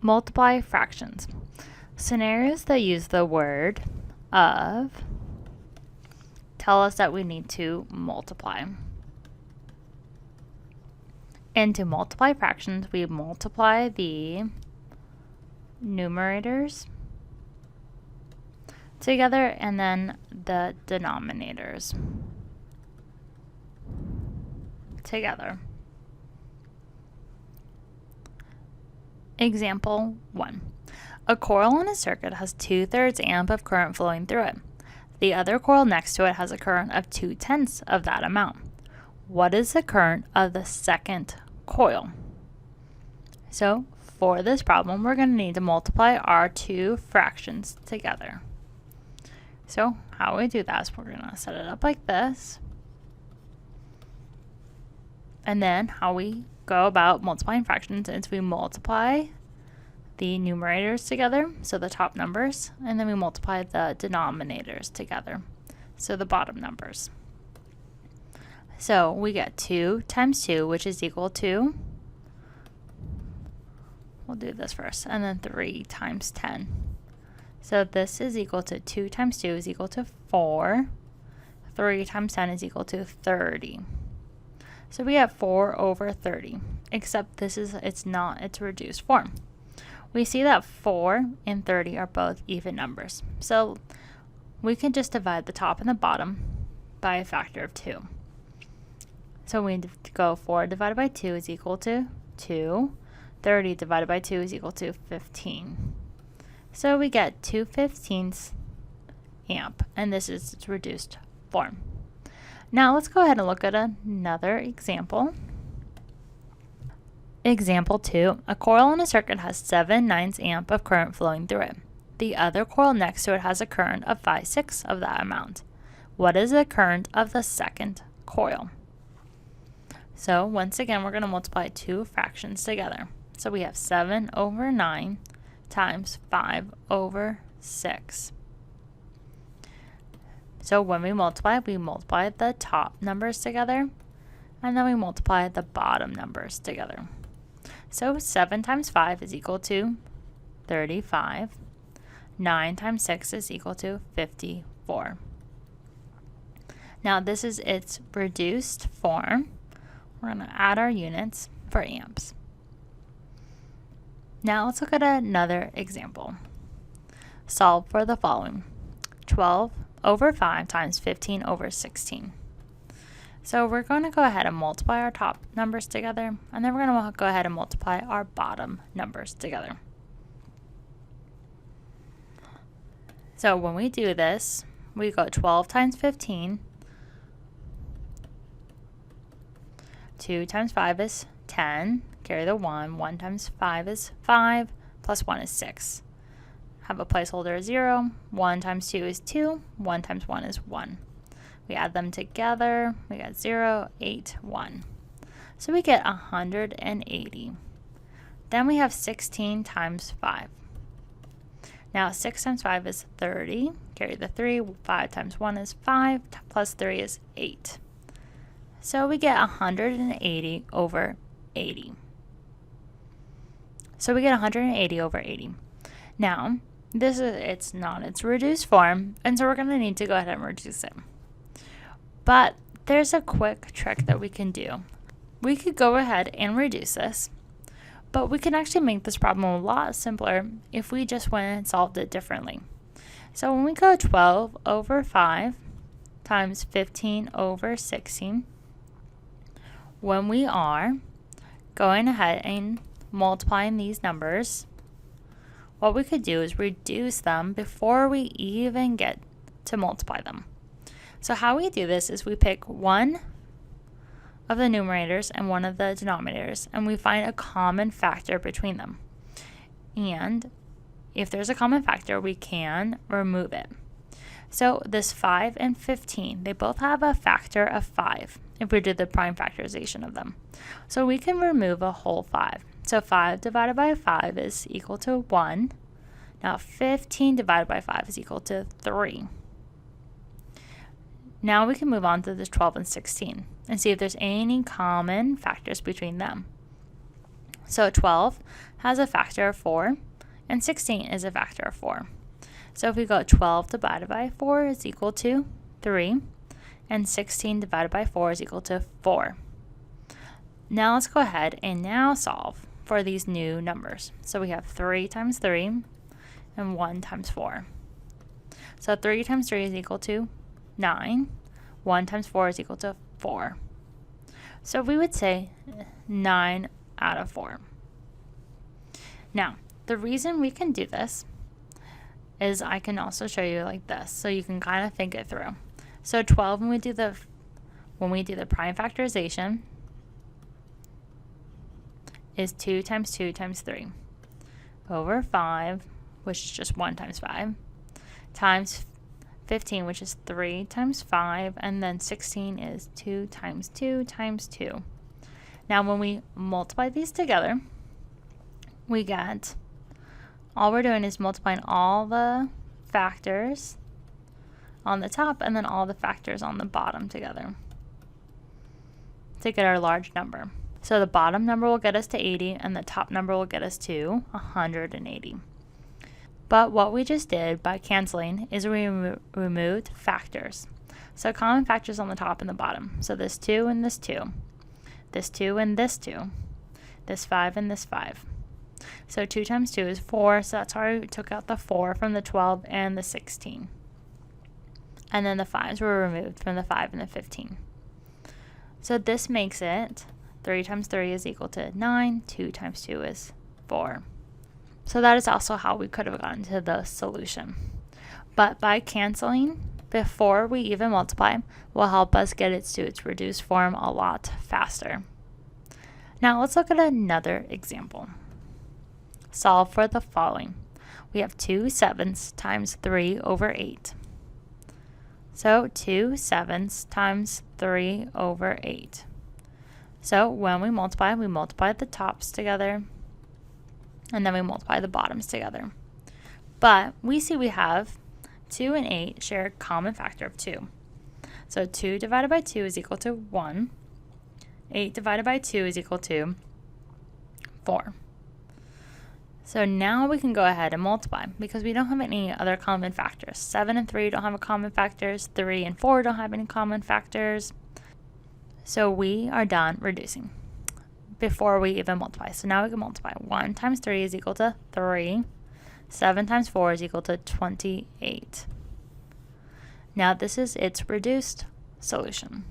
Multiply fractions. Scenarios that use the word of tell us that we need to multiply. And to multiply fractions, we multiply the numerators together and then the denominators together. Example 1. A coil in a circuit has 2/3 amp of current flowing through it. The other coil next to it has a current of 2/10 of that amount. What is the current of the second coil? So for this problem, we're going to need to multiply our two fractions together. So how we do that is we're going to set it up like this. And then how we go about multiplying fractions is we multiply the numerators together, so the top numbers, and then we multiply the denominators together, so the bottom numbers. So we get 2 times 2, which is equal to, we'll do this first, and then 3 times 10. So this is equal to 2 times 2 is equal to 4. 3 times 10 is equal to 30. So we have 4 over 30, except it's reduced form. We see that 4 and 30 are both even numbers. So we can just divide the top and the bottom by a factor of 2. So we go 4 divided by 2 is equal to 2. 30 divided by 2 is equal to 15. So we get 2/15 amp, and this is its reduced form. Now let's go ahead and look at another example. Example 2. A coil in a circuit has 7/9 amp of current flowing through it. The other coil next to it has a current of 5/6 of that amount. What is the current of the second coil? So once again, we're going to multiply two fractions together. So we have 7 over 9 times 5 over 6. So when we multiply the top numbers together, and then we multiply the bottom numbers together. So 7 times 5 is equal to 35. 9 times 6 is equal to 54. Now this is its reduced form. We're going to add our units for amps. Now let's look at another example. Solve for the following. 12 over 5 times 15 over 16. So we're going to go ahead and multiply our top numbers together, and then we're going to go ahead and multiply our bottom numbers together. So when we do this, we go 12 times 15. 2 times 5 is 10. Carry the 1. 1 times 5 is 5. Plus 1 is 6. Have a placeholder of 0. 1 times 2 is 2. 1 times 1 is 1. We add them together. We got 0, 8, 1. So we get 180. Then we have 16 times 5. Now 6 times 5 is 30. Carry the 3. 5 times 1 is 5. Plus 3 is 8. So we get 180 over 80. So we get 180 over 80. Now, it's not its reduced form, and so we're going to need to go ahead and reduce it. But there's a quick trick that we can do. We could go ahead and reduce this, but we can actually make this problem a lot simpler if we just went and solved it differently. So when we go 12 over 5 times 15 over 16, when we are going ahead and multiplying these numbers, what we could do is reduce them before we even get to multiply them. So how we do this is we pick one of the numerators and one of the denominators, and we find a common factor between them. And if there's a common factor, we can remove it. So this 5 and 15, they both have a factor of 5 if we do the prime factorization of them. So we can remove a whole 5. So 5 divided by 5 is equal to 1. Now 15 divided by 5 is equal to 3. Now we can move on to the 12 and 16 and see if there's any common factors between them. So 12 has a factor of 4, and 16 is a factor of 4. So if we go 12 divided by 4 is equal to 3, and 16 divided by 4 is equal to 4. Now let's go ahead and now solve for these new numbers. So we have 3 times 3 and 1 times 4. So 3 times 3 is equal to 9. 1 times 4 is equal to 4. So we would say 9 out of 4. Now, the reason we can do this is I can also show you like this, so you can kind of think it through. So 12, when we do the prime factorization, is 2 times 2 times 3 over 5, which is just 1 times 5, times 15, which is 3 times 5, and then 16 is 2 times 2 times 2. Now when we multiply these together, we get, all we're doing is multiplying all the factors on the top and then all the factors on the bottom together to get our large number. So the bottom number will get us to 80 and the top number will get us to 180. But what we just did by canceling is we removed factors. So common factors on the top and the bottom. So this 2 and this 2, this 2 and this 2, this 5 and this 5. So 2 times 2 is 4, so that's why we took out the 4 from the 12 and the 16. And then the 5s were removed from the 5 and the 15. So this makes it 3 times 3 is equal to 9, 2 times 2 is 4. So that is also how we could have gotten to the solution. But by canceling before we even multiply will help us get it to its reduced form a lot faster. Now let's look at another example. Solve for the following. We have 2 7s times 3 over 8. So 2 7s times 3 over 8. So when we multiply the tops together, and then we multiply the bottoms together. But we see we have 2 and 8 share a common factor of 2. So 2 divided by 2 is equal to 1. 8 divided by 2 is equal to 4. So now we can go ahead and multiply because we don't have any other common factors. 7 and 3 don't have a common factors. 3 and 4 don't have any common factors. So we are done reducing before we even multiply. So now we can multiply. 1 times 3 is equal to 3. 7 times 4 is equal to 28. Now this is its reduced solution.